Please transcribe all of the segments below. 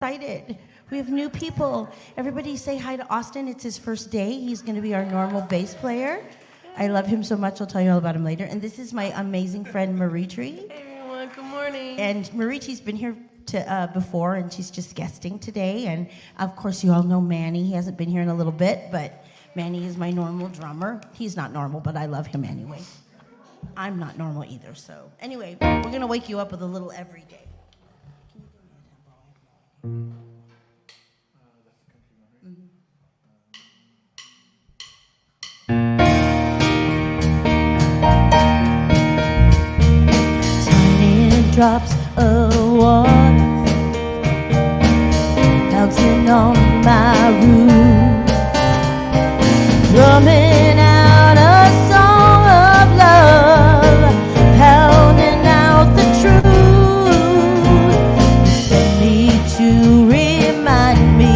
excited. We have new people. Everybody say hi to Austin. It's his first day. He's going to be our normal bass player. I love him so much. I'll tell you all about him later. And this is my amazing friend, Maritri. Hey, everyone. Good morning. And Maritri's been here before, and she's just guesting today. And, of course, you all know Manny. He hasn't been here in a little bit, but Manny is my normal drummer. He's not normal, but I love him anyway. I'm not normal either, so. Anyway, we're going to wake you up with a little everyday. Tiny drops of water bouncing on my roof, drumming out a song of love, pounding out the truth. Send me to remind me,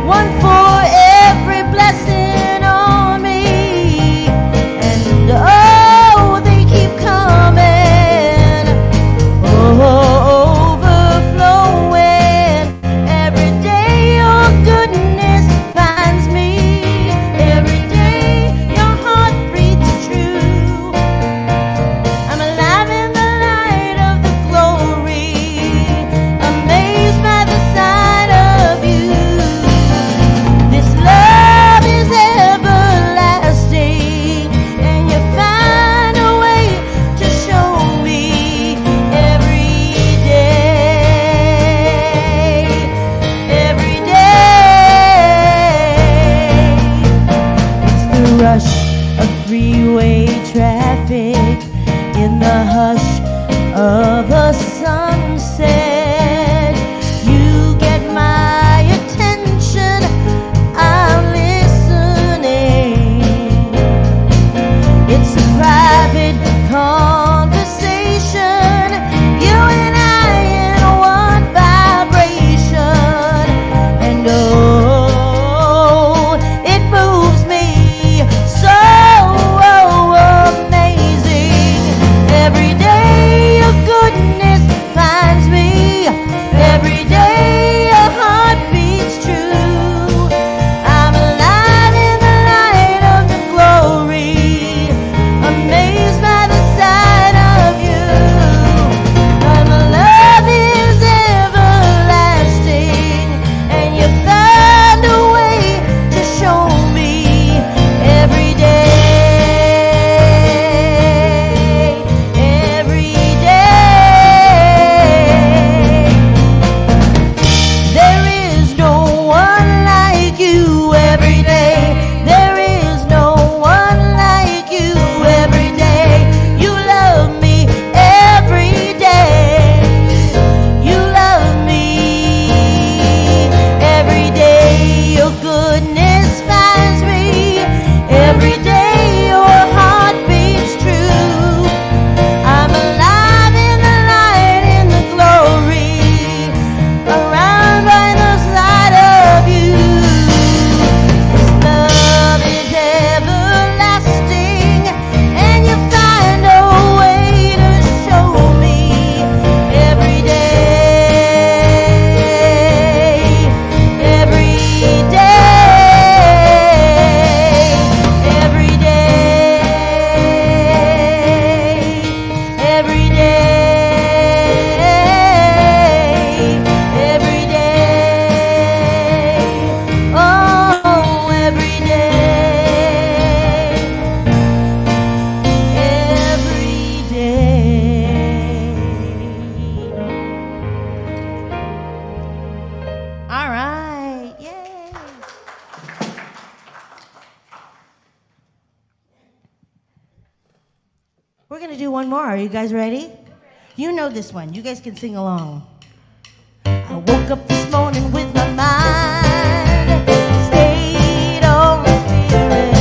one for every blessing on me, and oh, they keep coming, overflowing. Every day your goodness finds me, every day your heart beats true. I'm alive in the light of the glory, amazed by the sight of you. This love is everlasting, and you find a way to show me every day, every day. It's the rush of freeway traffic in the hush of a sunset. You get my attention, I'm listening. It's a private conversation, you and I in one vibration, and oh, it moves me so amazing. Every day your goodness finds me, every day your heart beats true. I'm alive in the light of the glory, amazed by the sight of you. My love is everlasting, and you find a way to show me every day, every day. There is no one like you every day. There is no one like you every day. You love me every day. You love me every day. Your goodness finds me every day. Your heart beats true. I'm alive in the light, in the glory, around by the side of you. This love is everlasting, and you find a way to show me every day, every day, every day, every day, every day, oh, every day, every day. All right, yay. We're going to do one more. Are you guys ready? You know this one. You guys can sing along. I woke up this morning with my mind stayed on the Spirit.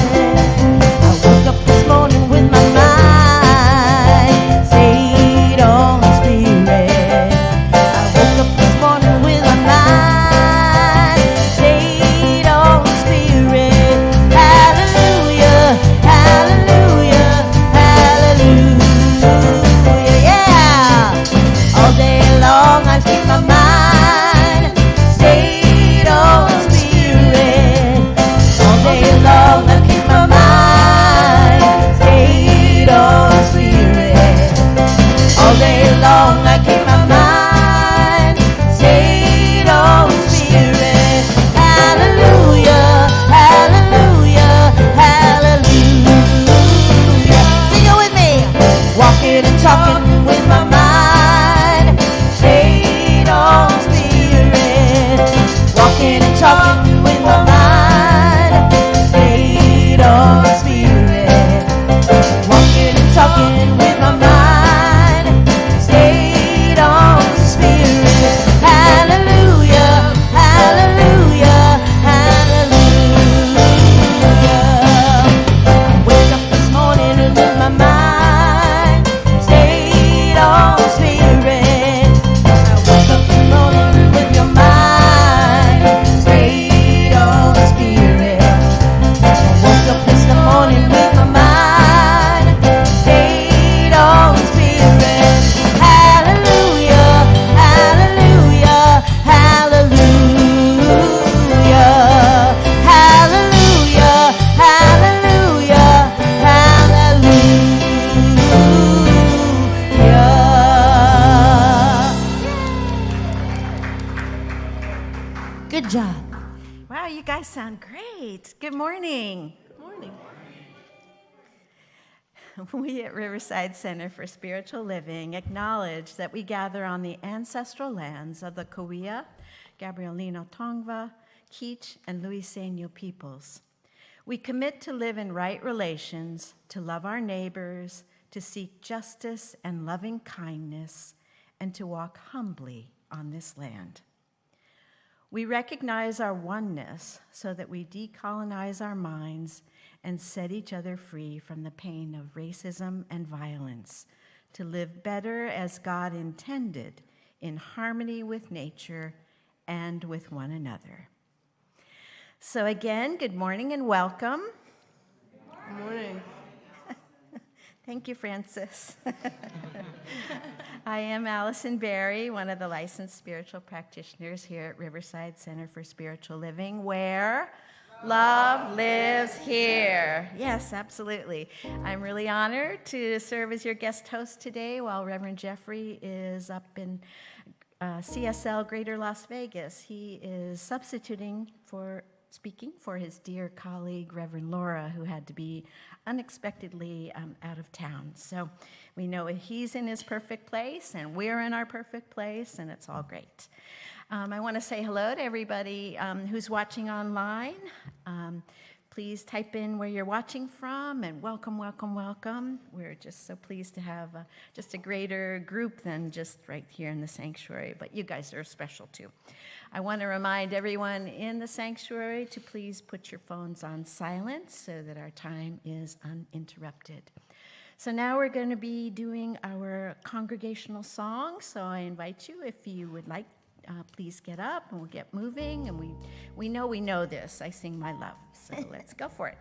I woke up this morning with my mind stayed on the Spirit. I woke up this morning with my mind stayed on the Spirit. Hallelujah, hallelujah, hallelujah, yeah. All day long I keep my mind talking with my mind. Stayed on spirit. Walking and talking with my mind. Stayed on spirit. Walking and talking with my mind. Stayed on spirit. Hallelujah, hallelujah, hallelujah. I wake up this morning and with my mind stayed on spirit. I woke up this morning with your mind stayed on spirit. I woke up this morning with my mind stayed on spirit. Hallelujah, hallelujah, hallelujah, hallelujah, hallelujah, hallelujah. Good job. Wow, you guys sound great. Good morning. Good morning. We at Riverside Center for Spiritual Living acknowledge that we gather on the ancestral lands of the Cahuilla, Gabrielino Tongva, Kizh, and Luiseño peoples. We commit to live in right relations, to love our neighbors, to seek justice and loving kindness, and to walk humbly on this land. We recognize our oneness so that we decolonize our minds and set each other free from the pain of racism and violence, to live better as God intended, in harmony with nature and with one another. So again, good morning and welcome. Good morning. Thank you, Francis. I am Allison Berry, one of the licensed spiritual practitioners here at Riverside Center for Spiritual Living, where love lives here. Yes, absolutely. I'm really honored to serve as your guest host today while Reverend Jeffrey is up in CSL Greater Las Vegas. He is substituting for speaking for his dear colleague, Reverend Laura, who had to be unexpectedly out of town. So we know he's in his perfect place, and we're in our perfect place, and it's all great. I want to say hello to everybody who's watching online. Please type in where you're watching from, and welcome, welcome, welcome. We're just so pleased to have just a greater group than just right here in the sanctuary, but you guys are special too. I want to remind everyone in the sanctuary to please put your phones on silent so that our time is uninterrupted. So now we're going to be doing our congregational song, so I invite you, if you would like, please get up and we'll get moving. And we know this. I sing my love, so let's go for it.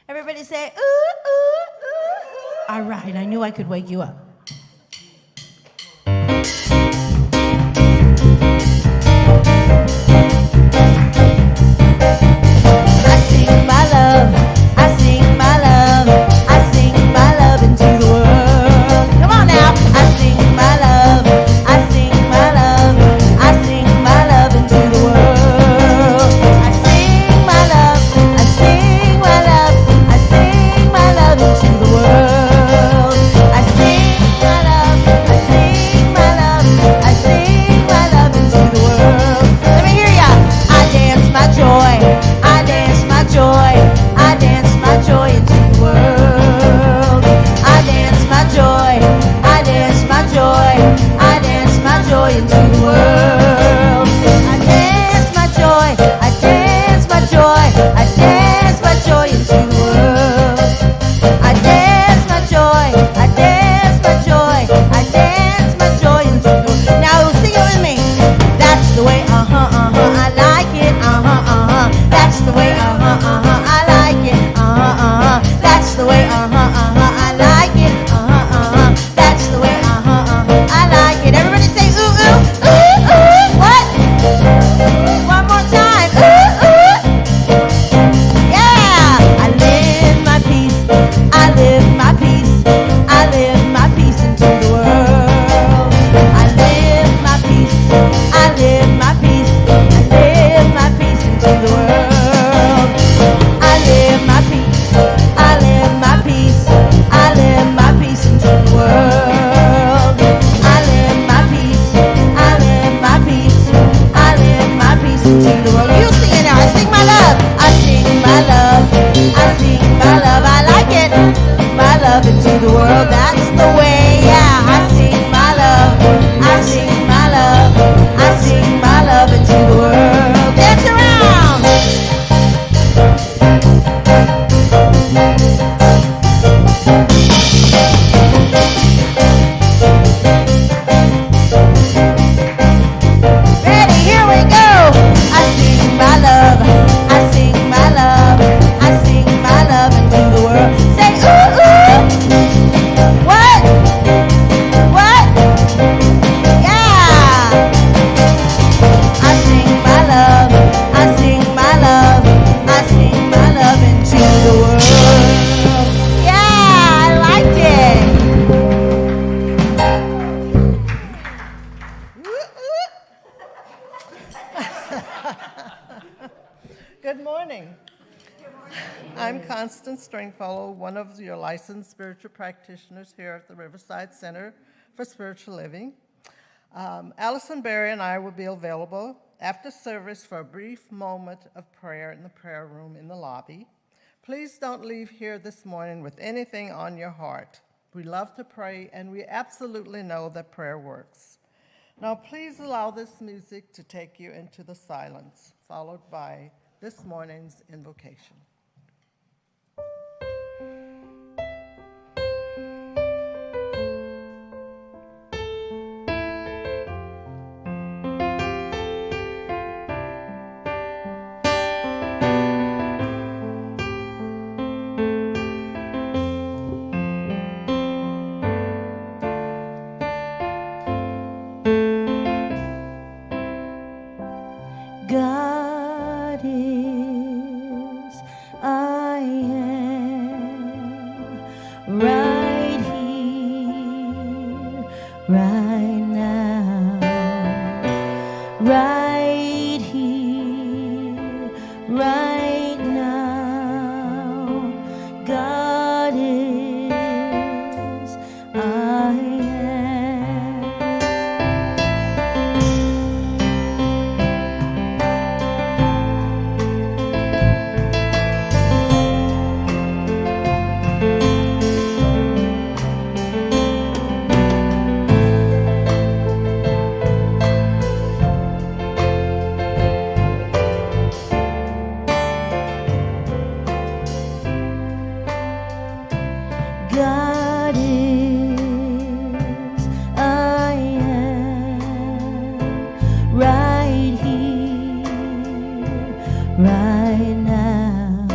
Everybody say, ooh, ooh, ooh, ooh. All right, I knew I could wake you up. I sing my love, I sing my love, I sing my love into the world. Come on now. I sing my love, I sing my love, I sing my love into the world. I sing my love, I sing my love, I sing my love into the world. I sing my love, I sing my love, love into the world. That's the way, yeah. I sing my love. I sing my love. I sing my love into the world. Dance around. Ready, here we go. I sing my love. I sing my love. I sing my love into the world. Say ooh ooh. What? What? Yeah. I sing my love. I sing my love. I sing my love into the world. Yeah, I liked it. Good morning. I'm Constance Stringfellow, one of your licensed spiritual practitioners here at the Riverside Center for Spiritual Living. Allison Berry and I will be available after service for a brief moment of prayer in the prayer room in the lobby. Please don't leave here this morning with anything on your heart. We love to pray, and we absolutely know that prayer works. Now, please allow this music to take you into the silence, followed by this morning's invocation. God is, I am, right here, right now, right here, right now. God is, I am. God is, I am, right here, right now,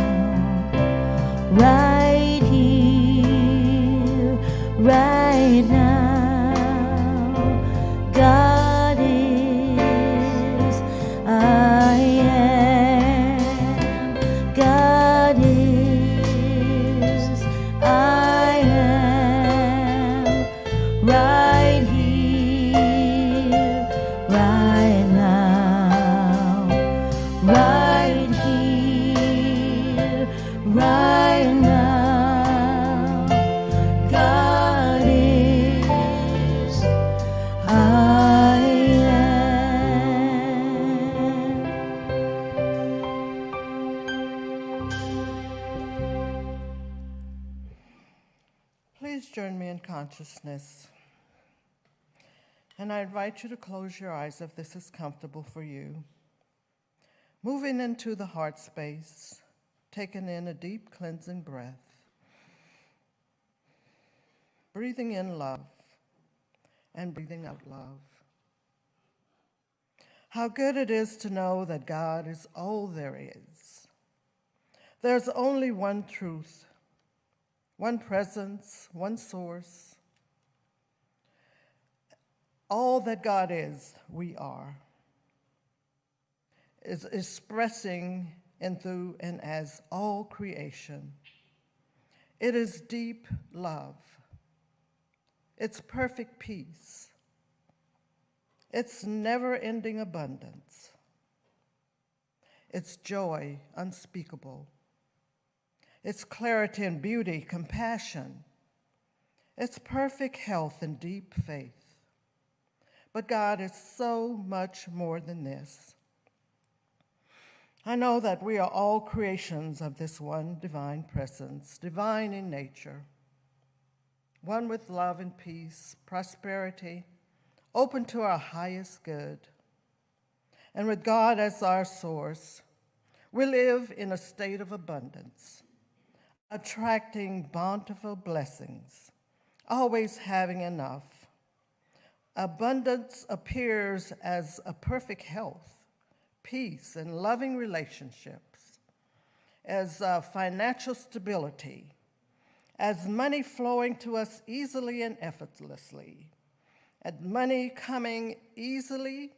right here, right now. God is, I am, God is, I am, right here, right now, right here, right now. God is, I am. Please join me in consciousness. And I invite you to close your eyes if this is comfortable for you. Moving into the heart space, taking in a deep cleansing breath. Breathing in love and breathing out love. How good it is to know that God is all there is. There's only one truth, one presence, one source. All that God is, we are. Is expressing in, through, and as all creation. It is deep love. It's perfect peace. It's never-ending abundance. It's joy unspeakable. It's clarity and beauty, compassion. It's perfect health and deep faith. But God is so much more than this. I know that we are all creations of this one divine presence, divine in nature. one with love and peace, prosperity, open to our highest good. And with God as our source, we live in a state of abundance, attracting bountiful blessings, always having enough. Abundance appears as a perfect health, peace, and loving relationships, as financial stability, as money flowing to us easily and effortlessly, as money coming easily,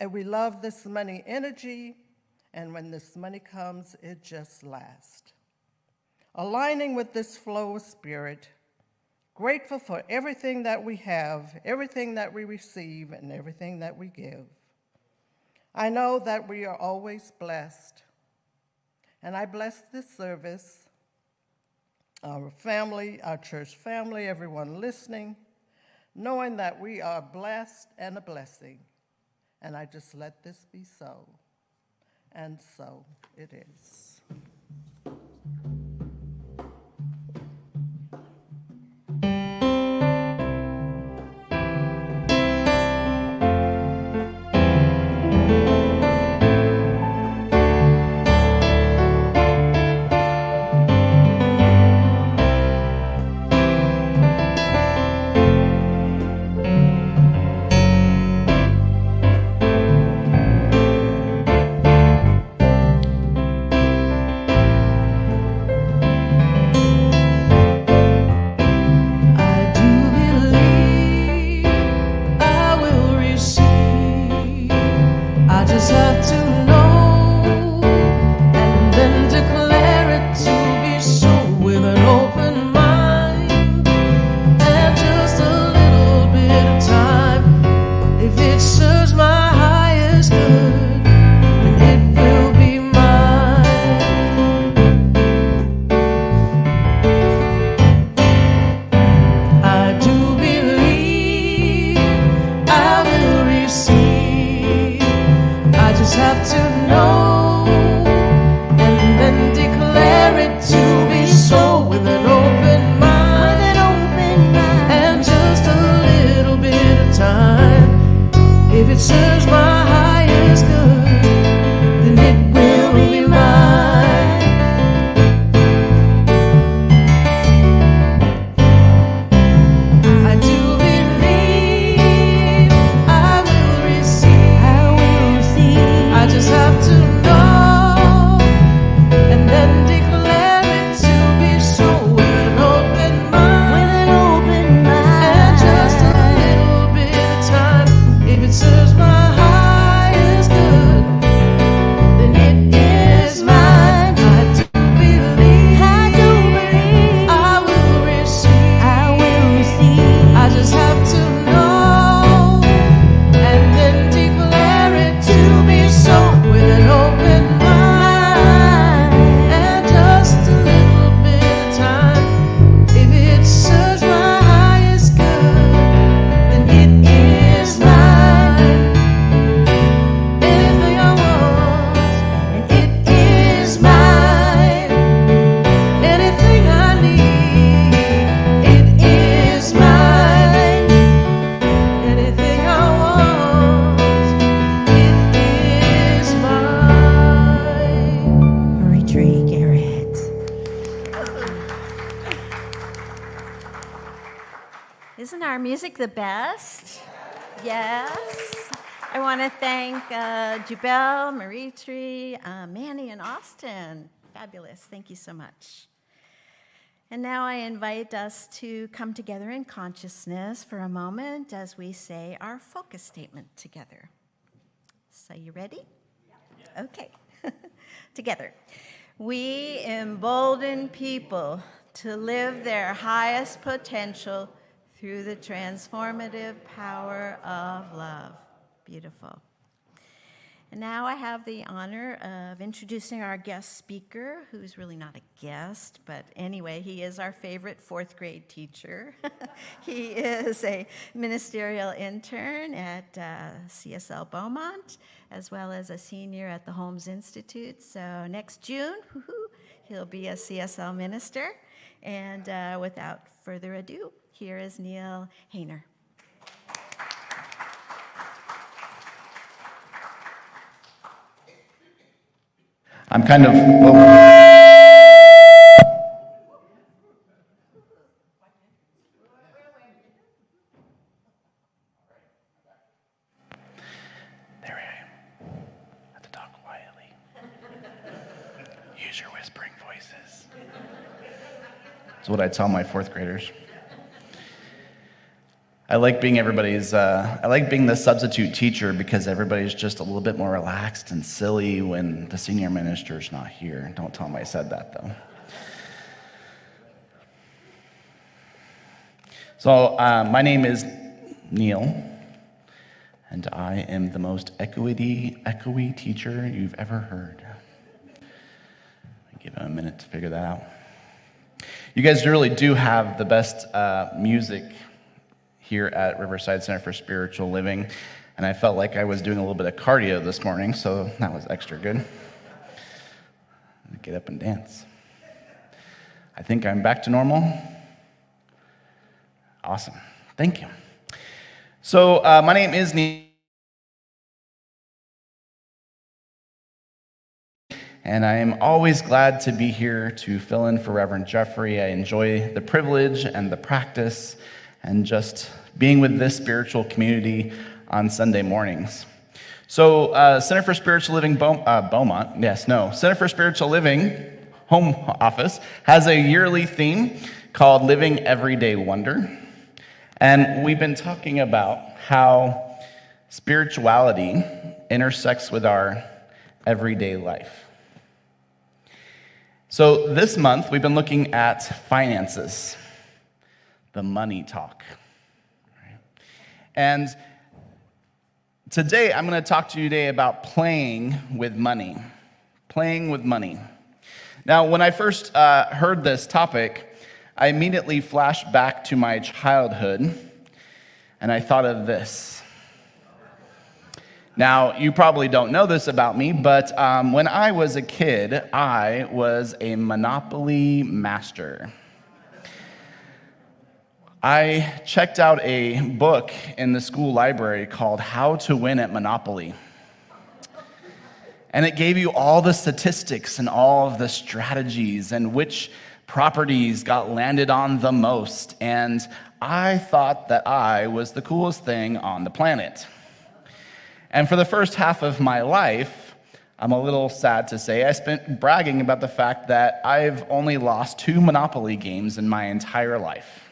and we love this money energy, and when this money comes, it just lasts. Aligning with this flow of spirit, grateful for everything that we have, everything that we receive, and everything that we give. I know that we are always blessed, and I bless this service, our family, our church family, everyone listening, knowing that we are blessed and a blessing. And I just let this be so. And so it is. Isn't our music the best? Yes. I want to thank Jubel, Marie-Tree, Manny, and Austin. Fabulous. Thank you so much. And now I invite us to come together in consciousness for a moment as we say our focus statement together. So you ready? Okay. Together. We embolden people to live their highest potential through the transformative power of love. Beautiful. And now I have the honor of introducing our guest speaker, who's really not a guest, but anyway, he is our favorite fourth grade teacher. He is a ministerial intern at CSL Beaumont, as well as a senior at the Holmes Institute. So next June, he'll be a CSL minister. And without further ado, here is Neil Hayner. I'm kind of... There I am. I have to talk quietly. Use your whispering voices. That's what I tell my fourth graders. I like being the substitute teacher because everybody's just a little bit more relaxed and silly when the senior minister's not here. Don't tell them I said that, though. So, my name is Neil, and I am the most echoey teacher you've ever heard. Give him a minute to figure that out. You guys really do have the best music here at Riverside Center for Spiritual Living, and I felt like I was doing a little bit of cardio this morning, so that was extra good. Get up and dance. I think I'm back to normal. Awesome. Thank you. So my name is Neil, and I am always glad to be here to fill in for Reverend Jeffrey. I enjoy the privilege and the practice and just being with this spiritual community on Sunday mornings. So Center for Spiritual Living Center for Spiritual Living home office has a yearly theme called Living Everyday Wonder. And we've been talking about how spirituality intersects with our everyday life. So this month, we've been looking at finances, the money talk. And today, I'm going to talk to you today about playing with money. Playing with money. Now, when I first heard this topic, I immediately flashed back to my childhood, and I thought of this. Now, you probably don't know this about me, but when I was a kid, I was a Monopoly master. I checked out a book in the school library called How to Win at Monopoly. And it gave you all the statistics and all of the strategies and which properties got landed on the most. And I thought that I was the coolest thing on the planet. And for the first half of my life, I'm a little sad to say, I spent bragging about the fact that I've only lost 2 Monopoly games in my entire life.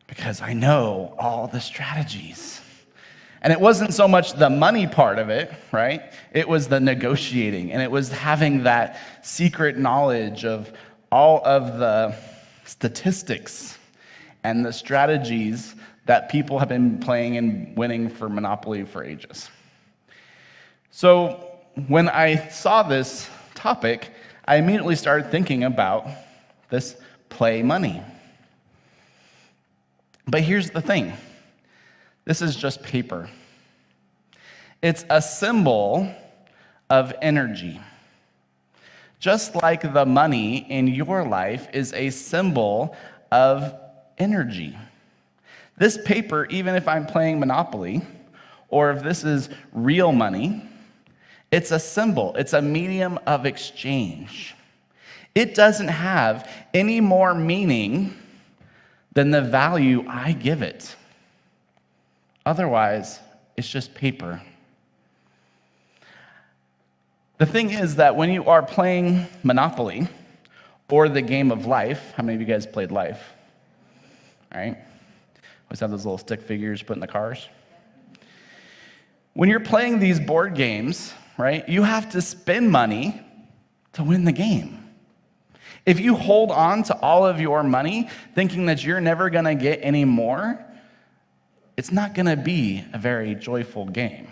Because I know all the strategies. And it wasn't so much the money part of it, right? It was the negotiating, and it was having that secret knowledge of all of the statistics and the strategies that people have been playing and winning for Monopoly for ages. So when I saw this topic, I immediately started thinking about this play money. But here's the thing. This is just paper. It's a symbol of energy. Just like the money in your life is a symbol of energy. This paper, even if I'm playing Monopoly, or if this is real money, it's a symbol. It's a medium of exchange. It doesn't have any more meaning than the value I give it. Otherwise, it's just paper. The thing is that when you are playing Monopoly or the game of life, how many of you guys played life? All right? Always have those little stick figures put in the cars. When you're playing these board games, right, you have to spend money to win the game. If you hold on to all of your money thinking that you're never going to get any more, it's not going to be a very joyful game.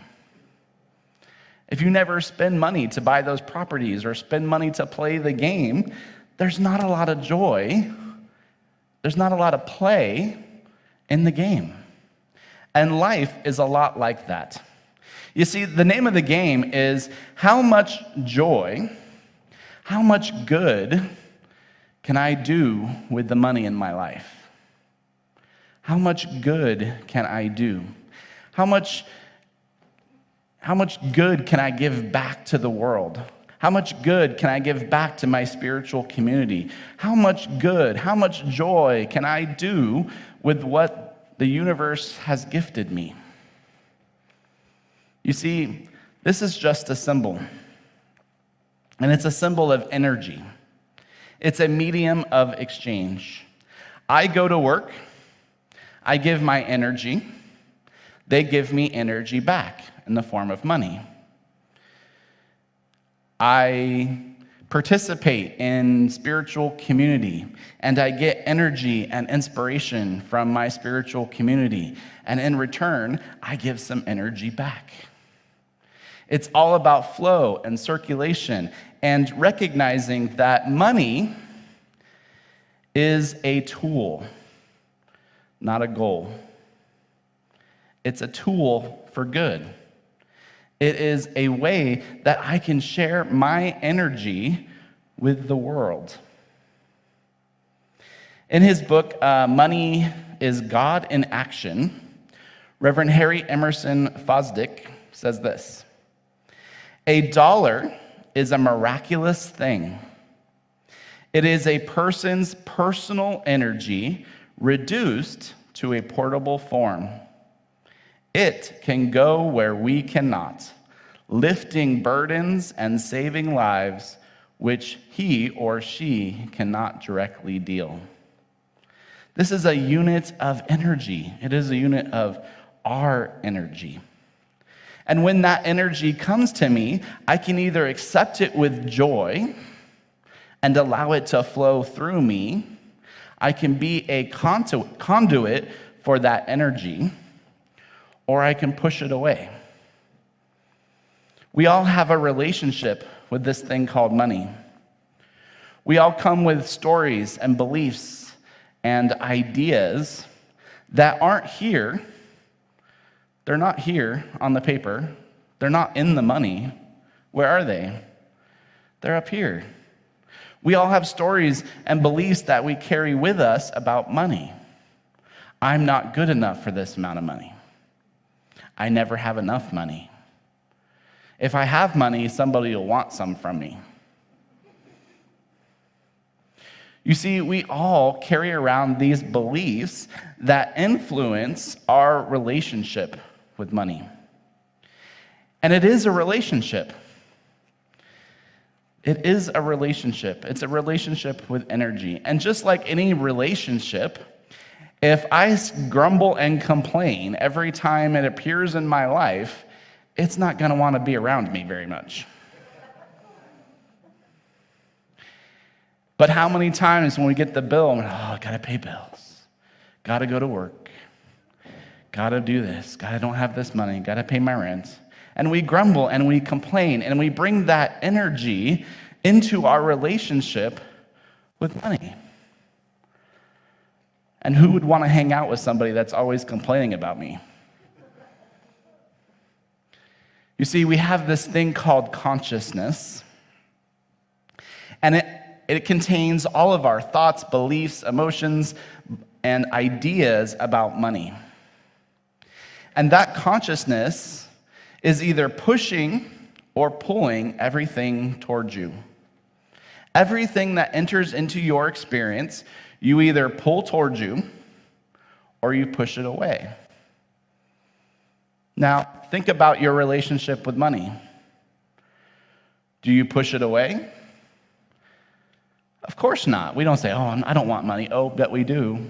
If you never spend money to buy those properties or spend money to play the game, there's not a lot of joy. There's not a lot of play in the game. And life is a lot like that. You see, the name of the game is how much joy, how much good can I do with the money in my life? How much good can I do? How much good can I give back to the world? How much good can I give back to my spiritual community? How much good, how much joy can I do with what the universe has gifted me? You see, this is just a symbol, and it's a symbol of energy. It's a medium of exchange. I go to work, I give my energy, they give me energy back in the form of money. I participate in spiritual community, and I get energy and inspiration from my spiritual community, and in return, I give some energy back. It's all about flow and circulation and recognizing that money is a tool, not a goal. It's a tool for good. It is a way that I can share my energy with the world. In his book, Money is God in Action, Reverend Harry Emerson Fosdick says this: "A dollar is a miraculous thing. It is a person's personal energy reduced to a portable form. It can go where we cannot, lifting burdens and saving lives which he or she cannot directly deal." This is a unit of energy. It is a unit of our energy. And when that energy comes to me, I can either accept it with joy and allow it to flow through me. I can be a conduit for that energy, or I can push it away. We all have a relationship with this thing called money. We all come with stories and beliefs and ideas that aren't here. They're not here on the paper. They're not in the money. Where are they? They're up here. We all have stories and beliefs that we carry with us about money. I'm not good enough for this amount of money. I never have enough money. If I have money, somebody will want some from me. You see, we all carry around these beliefs that influence our relationship with money. And it is a relationship. It is a relationship. It's a relationship with energy. And just like any relationship, if I grumble and complain every time it appears in my life, it's not going to want to be around me very much. But how many times when we get the bill, I'm like, oh, I got to pay bills, got to go to work, got to do this, I don't have this money, got to pay my rent. And we grumble and we complain and we bring that energy into our relationship with money. And who would want to hang out with somebody that's always complaining about me? You see, we have this thing called consciousness, and it contains all of our thoughts, beliefs, emotions, and ideas about money. And that consciousness is either pushing or pulling everything towards you. Everything that enters into your experience, you either pull towards you or you push it away. Now, think about your relationship with money. Do you push it away? Of course not. We don't say, oh, I don't want money. Oh, bet we do.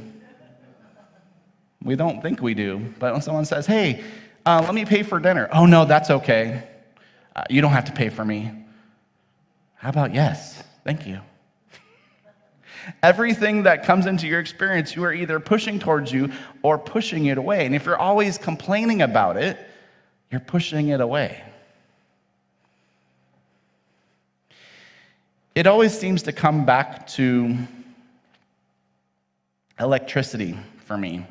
We don't think we do. But when someone says, hey, let me pay for dinner. Oh, no, that's okay. You don't have to pay for me. How about yes? Thank you. Everything that comes into your experience, you are either pushing towards you or pushing it away. And if you're always complaining about it, you're pushing it away. It always seems to come back to electricity for me.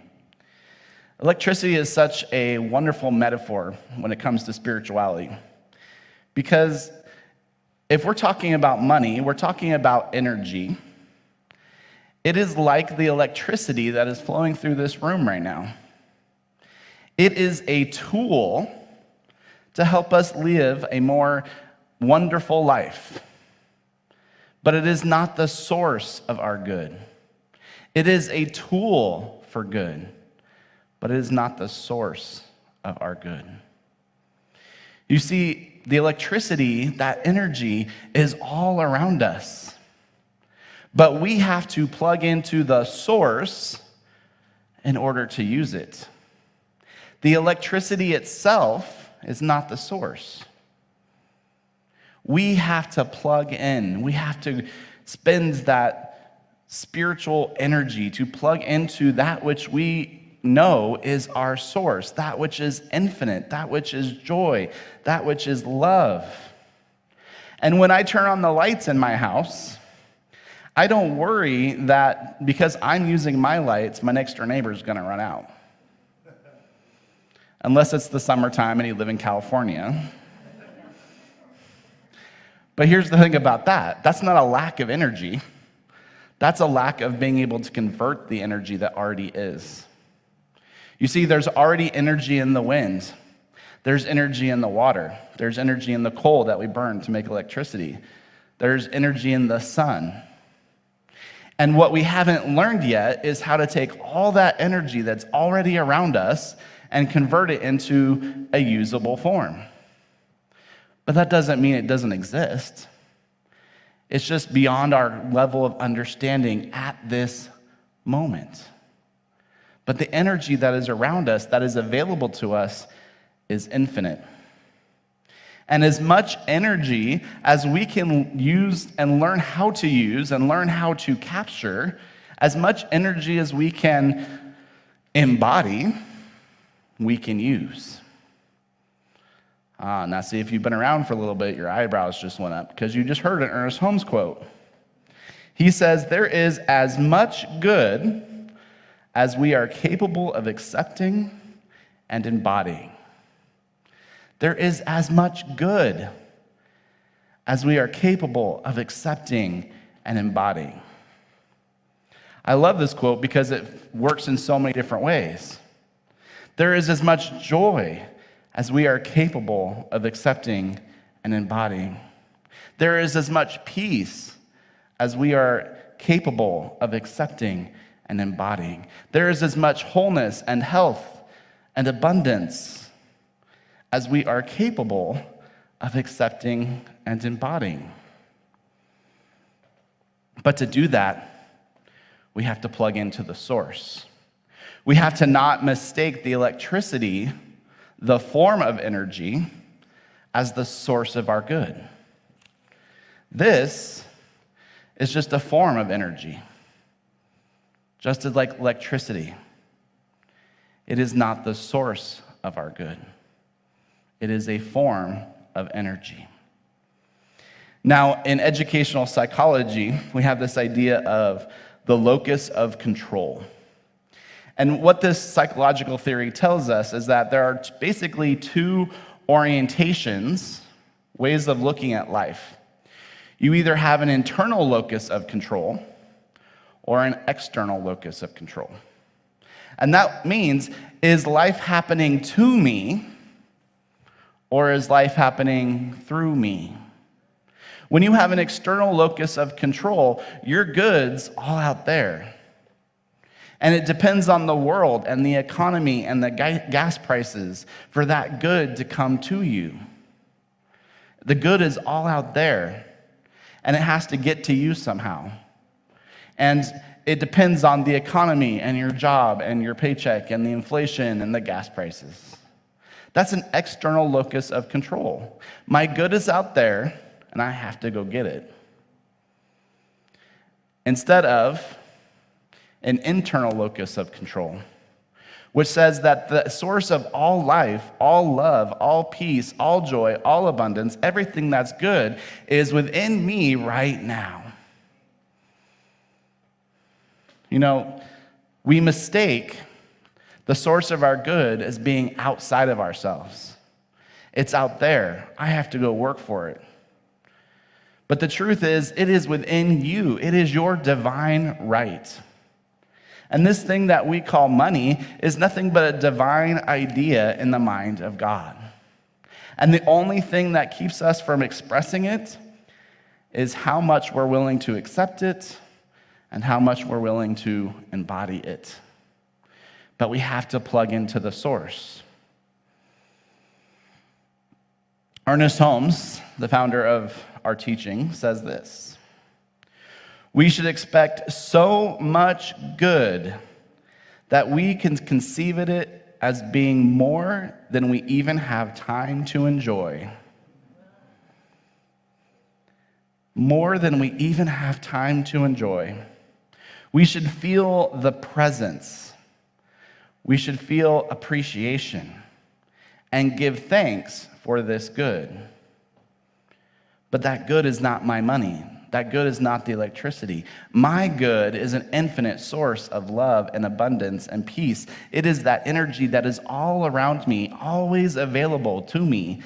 Electricity is such a wonderful metaphor when it comes to spirituality. Because if we're talking about money, we're talking about energy. It is like the electricity that is flowing through this room right now. It is a tool to help us live a more wonderful life. But it is not the source of our good. It is a tool for good, but it is not the source of our good. You see, the electricity, that energy, is all around us. But we have to plug into the source in order to use it. The electricity itself is not the source. We have to plug in. We have to spend that spiritual energy to plug into that which we know is our source, that which is infinite, that which is joy, that which is love. And when I turn on the lights in my house, I don't worry that because I'm using my lights, my next door neighbor is going to run out. Unless it's the summertime and you live in California. But here's the thing about that. That's not a lack of energy. That's a lack of being able to convert the energy that already is. You see, there's already energy in the wind. There's energy in the water. There's energy in the coal that we burn to make electricity. There's energy in the sun. And what we haven't learned yet is how to take all that energy that's already around us and convert it into a usable form. But that doesn't mean it doesn't exist. It's just beyond our level of understanding at this moment. But the energy that is around us, that is available to us, is infinite. And as much energy as we can use and learn how to use and learn how to capture, as much energy as we can embody, we can use. Now see, if you've been around for a little bit, your eyebrows just went up because you just heard an Ernest Holmes quote. He says, "There is as much good as we are capable of accepting and embodying." There is as much good as we are capable of accepting and embodying. I love this quote because it works in so many different ways. There is as much joy as we are capable of accepting and embodying. There is as much peace as we are capable of accepting and embodying. There is as much wholeness and health and abundance as we are capable of accepting and embodying. But to do that, we have to plug into the source. We have to not mistake the electricity, the form of energy, as the source of our good. This is just a form of energy, just as like electricity. It is not the source of our good. It is a form of energy. Now, in educational psychology, we have this idea of the locus of control. And what this psychological theory tells us is that there are basically two orientations, ways of looking at life. You either have an internal locus of control or an external locus of control. And that means, is life happening to me or is life happening through me? When you have an external locus of control, your good's all out there. And it depends on the world and the economy and the gas prices for that good to come to you. The good is all out there, and it has to get to you somehow. And it depends on the economy and your job and your paycheck and the inflation and the gas prices. That's an external locus of control. My good is out there, and I have to go get it. Instead of an internal locus of control, which says that the source of all life, all love, all peace, all joy, all abundance, everything that's good is within me right now. You know, we mistake the source of our good as being outside of ourselves. It's out there. I have to go work for it. But the truth is, it is within you. It is your divine right. And this thing that we call money is nothing but a divine idea in the mind of God. And the only thing that keeps us from expressing it is how much we're willing to accept it and how much we're willing to embody it. But we have to plug into the source. Ernest Holmes, the founder of our teaching, says this: we should expect so much good that we can conceive of it as being more than we even have time to enjoy. More than we even have time to enjoy. We should feel the presence. We should feel appreciation and give thanks for this good. But that good is not my money. That good is not the electricity. My good is an infinite source of love and abundance and peace. It is that energy that is all around me, always available to me,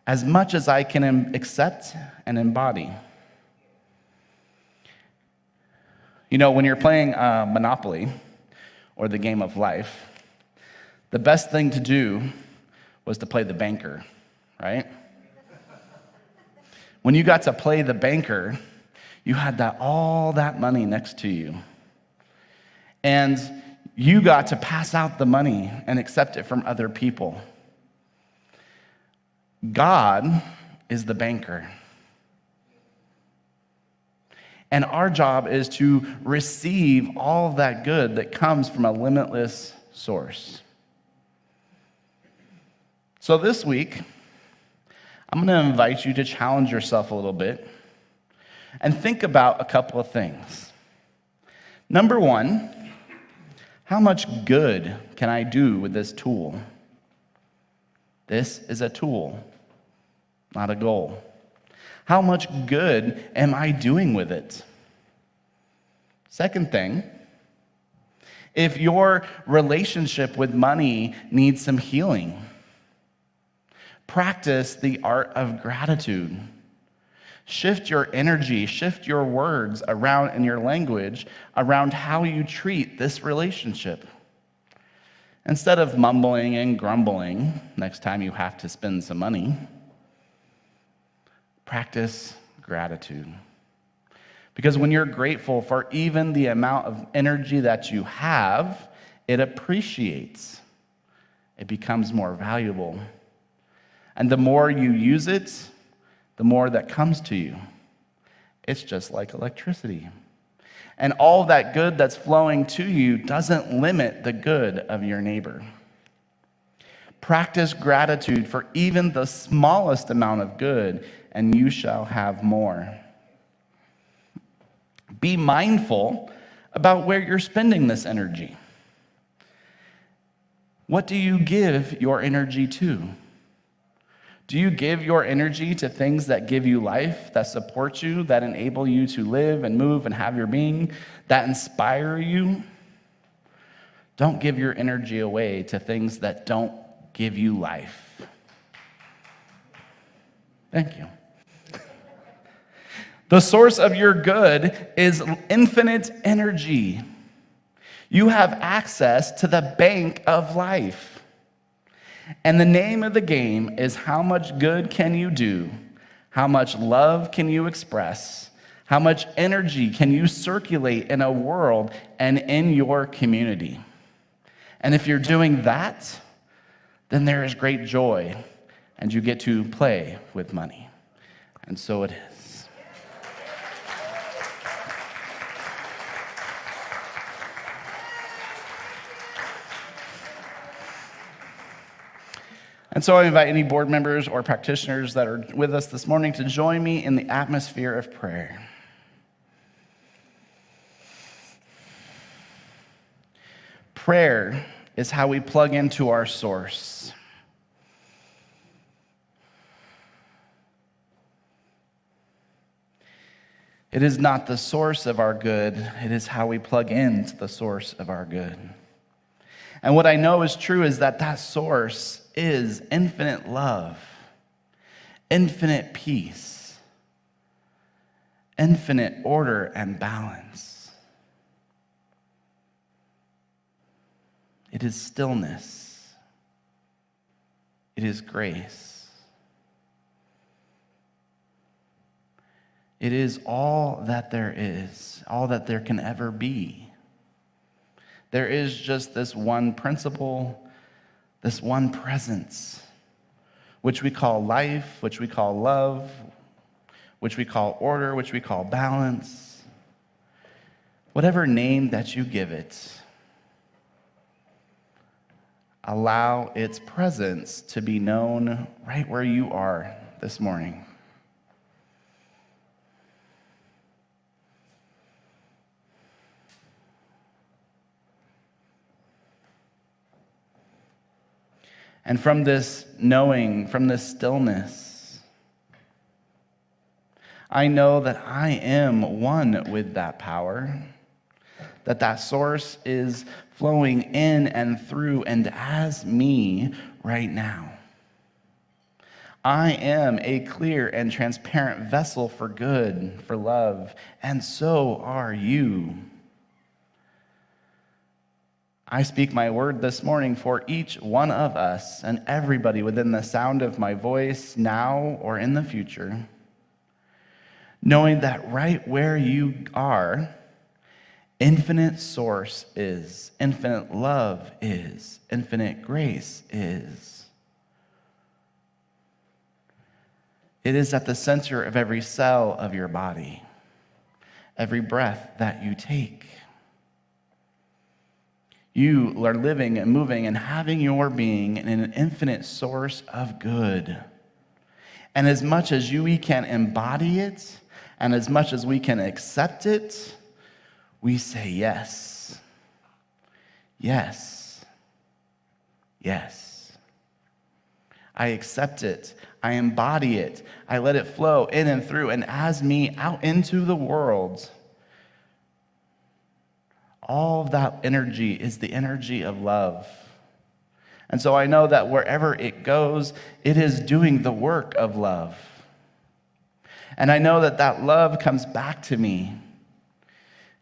as much as I can accept and embody. You know, when you're playing Monopoly or the game of life, the best thing to do was to play the banker, right? When you got to play the banker, you had all that money next to you. And you got to pass out the money and accept it from other people. God is the banker. And our job is to receive all of that good that comes from a limitless source. So this week, I'm going to invite you to challenge yourself a little bit and think about a couple of things. Number one, how much good can I do with this tool? This is a tool, not a goal. How much good am I doing with it? Second thing, if your relationship with money needs some healing, practice the art of gratitude. Shift your energy, shift your words around in your language around how you treat this relationship. Instead of mumbling and grumbling next time you have to spend some money, practice gratitude. Because when you're grateful for even the amount of energy that you have, it appreciates. It becomes more valuable. And the more you use it, the more that comes to you. It's just like electricity. And all that good that's flowing to you doesn't limit the good of your neighbor. Practice gratitude for even the smallest amount of good, and you shall have more. Be mindful about where you're spending this energy. What do you give your energy to? Do you give your energy to things that give you life, that support you, that enable you to live and move and have your being, that inspire you? Don't give your energy away to things that don't give you life. Thank you. The source of your good is infinite energy. You have access to the bank of life. And the name of the game is how much good can you do? How much love can you express? How much energy can you circulate in a world and in your community? And if you're doing that, then there is great joy, and you get to play with money. And so it is. And so I invite any board members or practitioners that are with us this morning to join me in the atmosphere of prayer. Prayer is how we plug into our source. It is not the source of our good, it is how we plug into the source of our good. And what I know is true is that source is infinite love, infinite peace, infinite order and balance. It is stillness. It is grace. It is all that there is, all that there can ever be. There is just this one principle, this one presence, which we call life, which we call love, which we call order, which we call balance. Whatever name that you give it, allow its presence to be known right where you are this morning. And from this knowing, from this stillness, I know that I am one with that power, that source is flowing in and through and as me right now. I am a clear and transparent vessel for good, for love, and so are you. I speak my word this morning for each one of us and everybody within the sound of my voice now or in the future, knowing that right where you are, infinite source is, infinite love is, infinite grace is. It is at the center of every cell of your body, every breath that you take. You are living and moving and having your being in an infinite source of good. And as much as we can embody it, and as much as we can accept it, we say yes. Yes. Yes. I accept it. I embody it. I let it flow in and through and as me out into the world. All of that energy is the energy of love. And so I know that wherever it goes, it is doing the work of love. And I know that love comes back to me,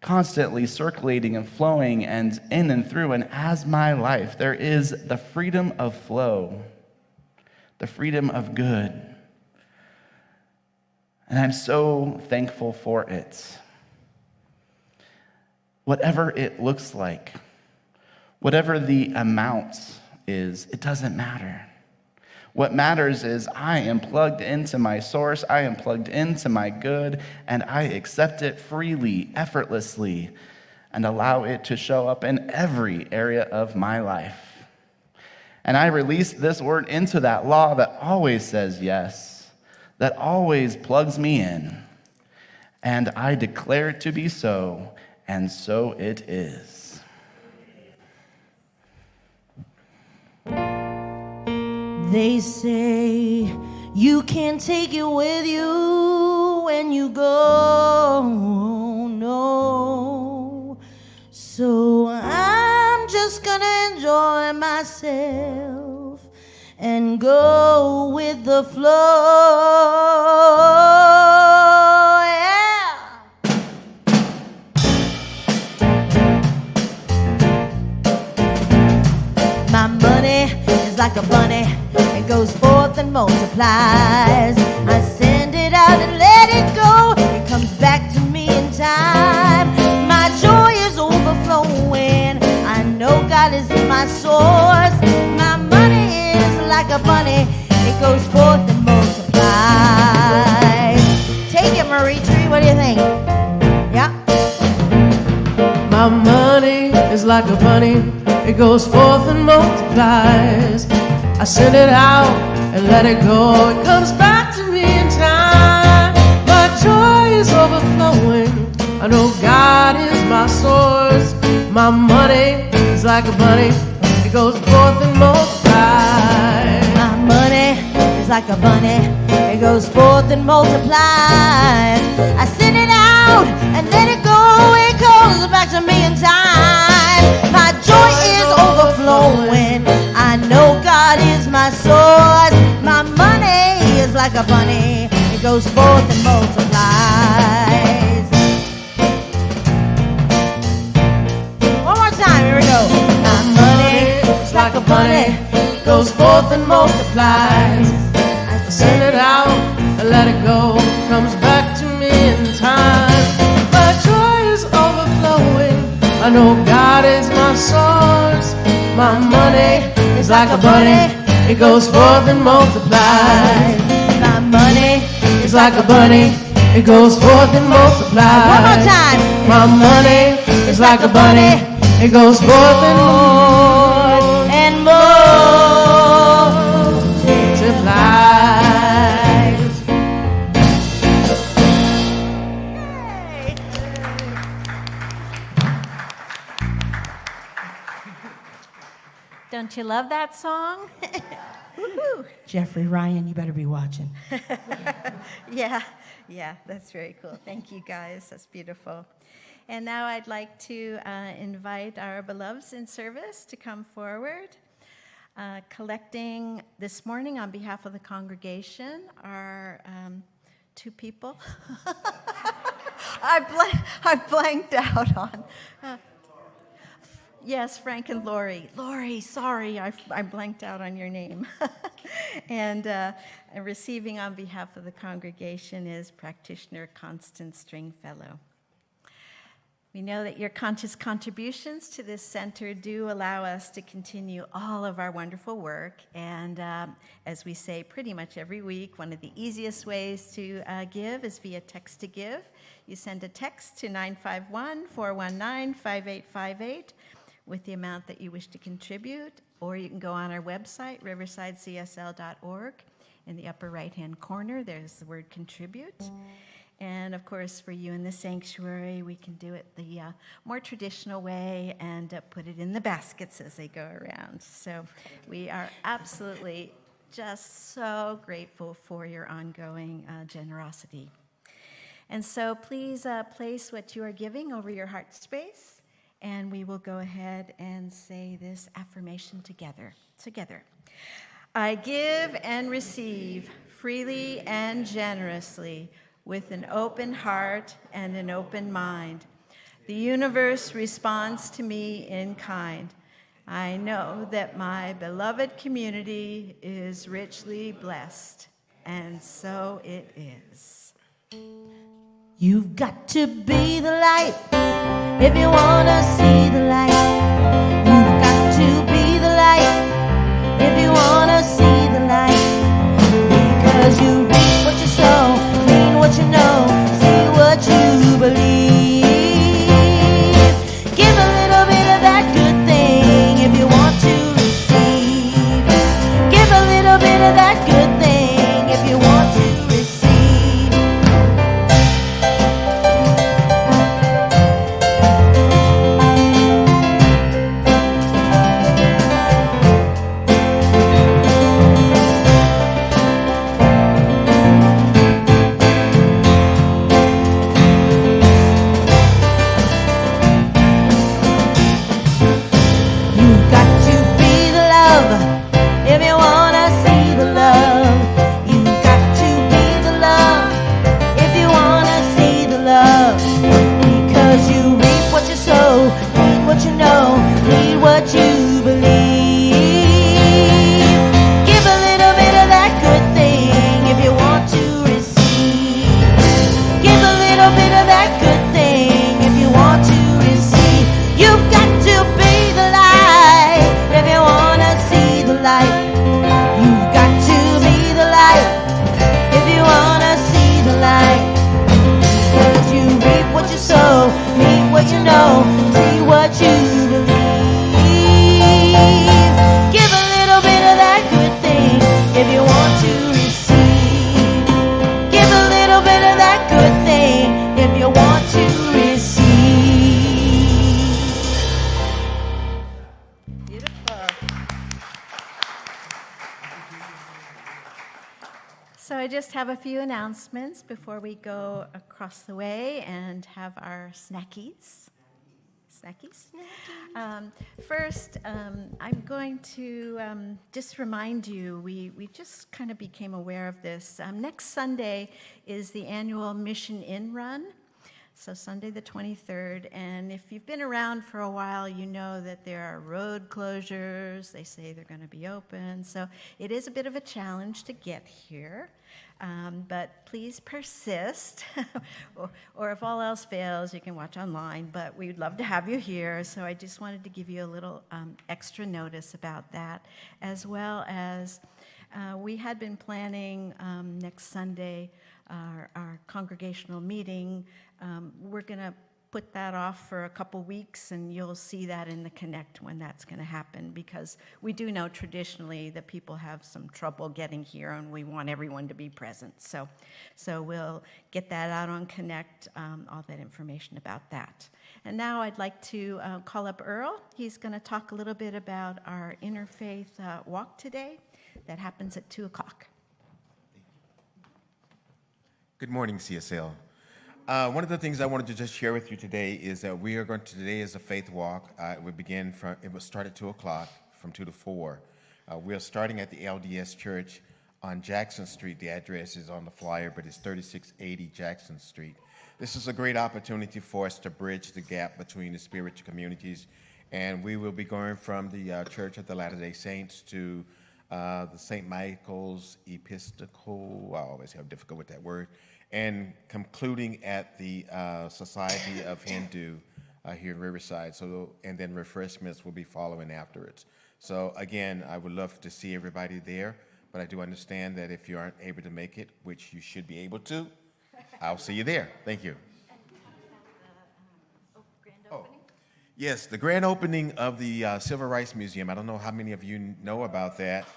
constantly circulating and flowing and in and through. And as my life, there is the freedom of flow, the freedom of good. And I'm so thankful for it. Whatever it looks like, whatever the amount is, it doesn't matter. What matters is I am plugged into my source, I am plugged into my good, and I accept it freely, effortlessly, and allow it to show up in every area of my life. And I release this word into that law that always says yes, that always plugs me in, and I declare it to be so. And so it is. They say you can't take it with you when you go, no. So I'm just gonna enjoy myself and go with the flow. My money is like a bunny, it goes forth and multiplies. I send it out and let it go, it comes back to me in time. My joy is overflowing, I know God is my source. My money is like a bunny, it goes forth and multiplies. Take it, Marie Tree, what do you think? Yeah? My money is like a bunny, it goes forth and multiplies. I send it out and let it go, it comes back to me in time. My joy is overflowing, I know God is my source. My money is like a bunny, it goes forth and multiplies. My money is like a bunny, it goes forth and multiplies. I send it out and let it go, it comes back to me in time. My joy is overflowing, I know God is my source. My money is like a bunny, it goes forth and multiplies. like a bunny, it goes forth and multiplies. I send it out and let it go, comes back to me in time. My joy is overflowing, I know God is my source. My money is like a bunny, it goes forth and multiplies. My money It's like a bunny, it goes forth and multiplies. One more time. My money is like a bunny, it goes forth and multiplies. Don't you love that song? Woohoo. Jeffrey Ryan, you better be watching. Yeah, that's very cool. Thank you, guys. That's beautiful. And now I'd like to invite our beloveds in service to come forward. Collecting this morning on behalf of the congregation are two people. I blanked out on. Yes, Frank and Lori. Lori, sorry, I blanked out on your name. And receiving on behalf of the congregation is practitioner Constance Stringfellow. We know that your conscious contributions to this center do allow us to continue all of our wonderful work. And as we say pretty much every week, one of the easiest ways to give is via text to give. You send a text to 951-419-5858 with the amount that you wish to contribute, or you can go on our website, riversidecsl.org. In the upper right-hand corner, there's the word contribute. And of course, for you in the sanctuary, we can do it the more traditional way and put it in the baskets as they go around. So we are absolutely just so grateful for your ongoing generosity. And so please place what you are giving over your heart space, and we will go ahead and say this affirmation together. I give and receive freely and generously, with an open heart and an open mind. The universe responds to me in kind. I know that my beloved community is richly blessed, and so it is. You've got to be the light if you want to see the light. You've got to be the light if you want to see the light. Because you reap what you sow, mean what you know, see what you believe. Give a little bit of that good thing if you want to receive. Give a little bit of that good thing if you want to receive. What you know, read what you believe. Give a little bit of that good thing if you want to receive. Give a little bit of that good thing if you want to receive. You've got to be the light if you want to see the light. You've got to be the light if you want to see the light. Because you reap what you sow, reap what you know, see what you believe. Give a little bit of that good thing if you want to receive. Give a little bit of that good thing if you want to receive. Beautiful. So I just have a few announcements before we go across the way and have our snackies. First, I'm going to just remind you, we just kind of became aware of this. Next Sunday is the annual Mission In Run. So Sunday the 23rd, and if you've been around for a while, you know that there are road closures. They say they're going to be open, so it is a bit of a challenge to get here. But please persist, or if all else fails, you can watch online, but we'd love to have you here. So I just wanted to give you a little extra notice about that, as well as we had been planning next Sunday our congregational meeting. We're going to put that off for a couple weeks, and you'll see that in the Connect when that's going to happen, because we do know traditionally that people have some trouble getting here, and we want everyone to be present. So we'll get that out on Connect, all that information about that. And now I'd like to call up Earl. He's going to talk a little bit about our interfaith walk today. That happens at 2 o'clock. Good morning, CSL. One of the things I wanted to just share with you today is that we are going to, today is a faith walk. It will start at 2 o'clock from 2 to 4. We are starting at the LDS Church on Jackson Street. The address is on the flyer, but it's 3680 Jackson Street. This is a great opportunity for us to bridge the gap between the spiritual communities, and we will be going from the Church of the Latter-day Saints to the St. Michael's Episcopal, I always have difficulty with that word, and concluding at the Society of Hindu here in Riverside. And then refreshments will be following afterwards. So again, I would love to see everybody there, but I do understand that if you aren't able to make it, which you should be able to, I'll see you there. Thank you. Yes, the grand opening of the Civil Rights Museum. I don't know how many of you know about that.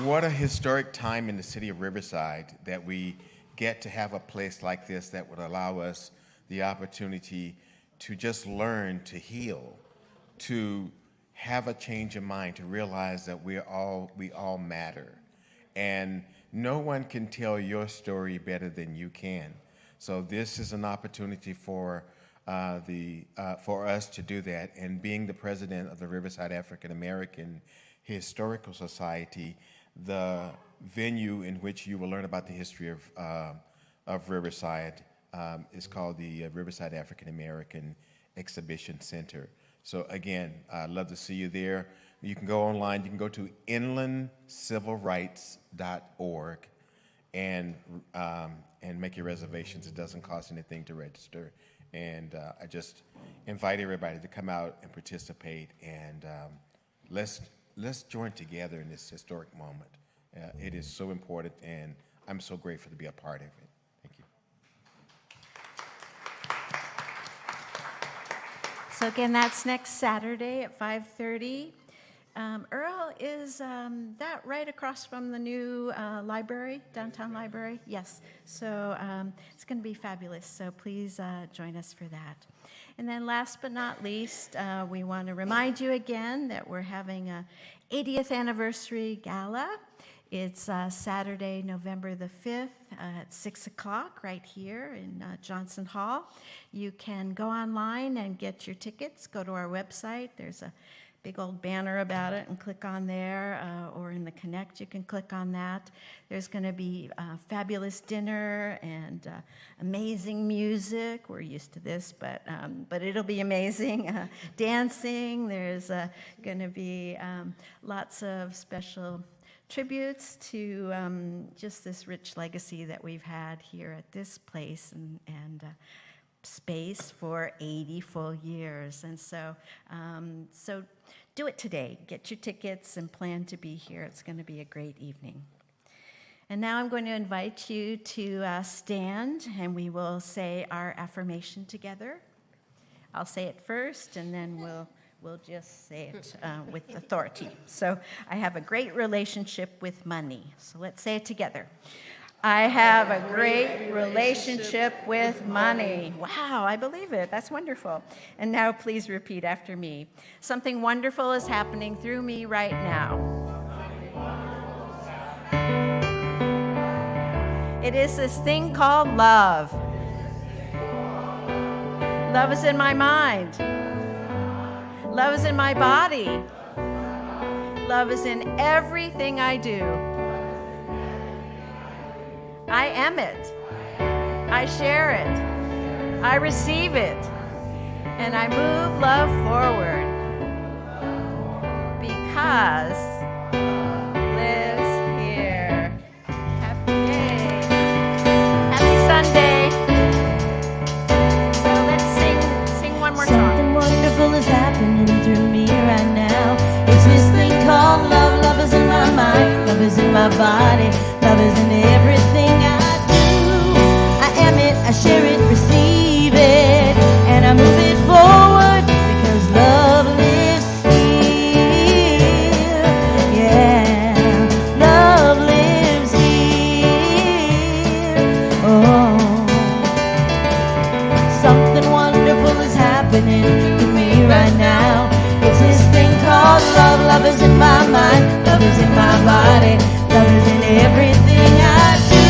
What a historic time in the city of Riverside that we get to have a place like this that would allow us the opportunity to just learn, to heal, to have a change of mind, to realize that we all matter. And no one can tell your story better than you can. So this is an opportunity for us to do that. And being the president of the Riverside African American Historical Society, the venue in which you will learn about the history of Riverside is called the Riverside African American Exhibition Center. So again, I'd love to see you there. You can go online. You can go to inlandcivilrights.org and make your reservations. It doesn't cost anything to register. And I just invite everybody to come out and participate, and let's join together in this historic moment. It is so important, and I'm so grateful to be a part of it. Thank you. So again, that's next Saturday at 5:30. Earl, is that right across from the new library, downtown library? Yes. So it's going to be fabulous. So please join us for that. And then last but not least, we want to remind you again that we're having a 80th anniversary gala. It's Saturday, November the 5th at 6 o'clock right here in Johnson Hall. You can go online and get your tickets. Go to our website. There's a big old banner about it, and click on there, or in the Connect, you can click on that. There's going to be fabulous dinner and amazing music. We're used to this, but it'll be amazing. Dancing. There's going to be lots of special tributes to just this rich legacy that we've had here at this place and space for 80 full years. And so do it today. Get your tickets and plan to be here. It's going to be a great evening. And now I'm going to invite you to stand, and we will say our affirmation together. I'll say it first, and then we'll just say it with authority. So I have a great relationship with money. So let's say it together. I have a great relationship with money. Wow, I believe it. That's wonderful. And now please repeat after me. Something wonderful is happening through me right now. It is this thing called love. Love is in my mind. Love is in my body. Love is in everything I do. I am it. I share it. I receive it. And I move love forward. Because lives here. Yay. Happy Sunday. So let's sing one more song. Something wonderful is happening through me right now. It's this thing called love. Love is in my mind. Love is in my body. Love is in everything I do. I am it. I share it. Receive it. And I move it forward because love lives here. Yeah. Love lives here. Oh. Something wonderful is happening to me right now. It's this thing called love. Love is in my mind. Love is in my body. Love is in everything I do.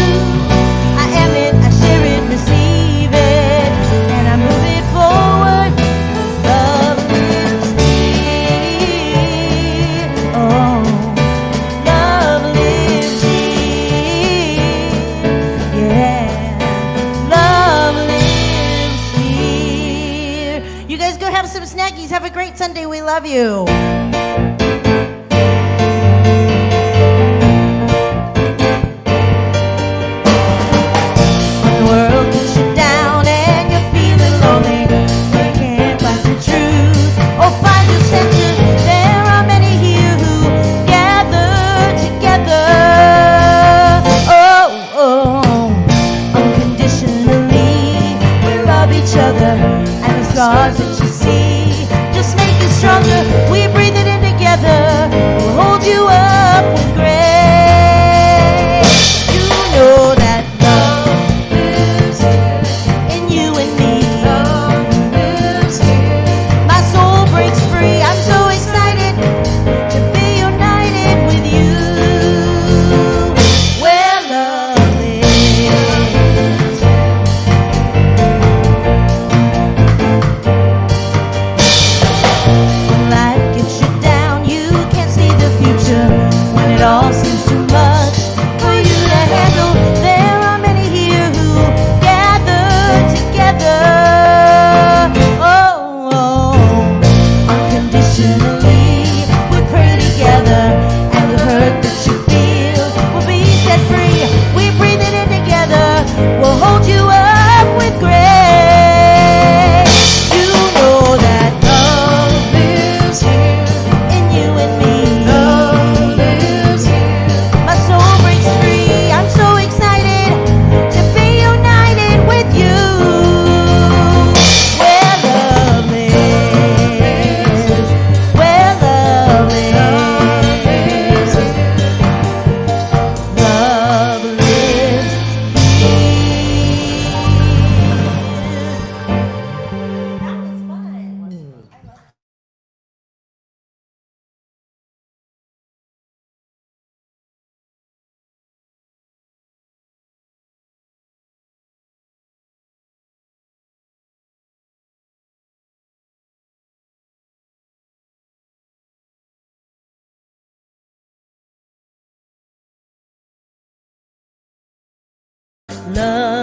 I am it. I share it. Receive it. And I move it forward. 'Cause love lives here. Oh, love lives here. Yeah. Love lives here. You guys go have some snackies. Have a great Sunday. We love you. When the world puts you down and you're feeling lonely, you can't find the truth or find your center, there are many here who gather together. Oh, unconditionally, we love each other, and the scars that you see just make you stronger. We breathe it in together. We'll hold you up with grace. You know that love lives here in you and me. Love lives here. My soul breaks free. I'm so excited to be united with you. Where love lives. When life gets you down, you can't see the future. When it all seems too much for you to handle, there are many here who gather together. Oh, unconditionally, we pray together, and the hurt that you feel will be set free. We breathe it in together. We'll hold you up with grace. You know that love lives here in you and me. Love lives here. My soul breaks free. I'm so excited to be united with you. Where love lives. Where love lives. Love lives love.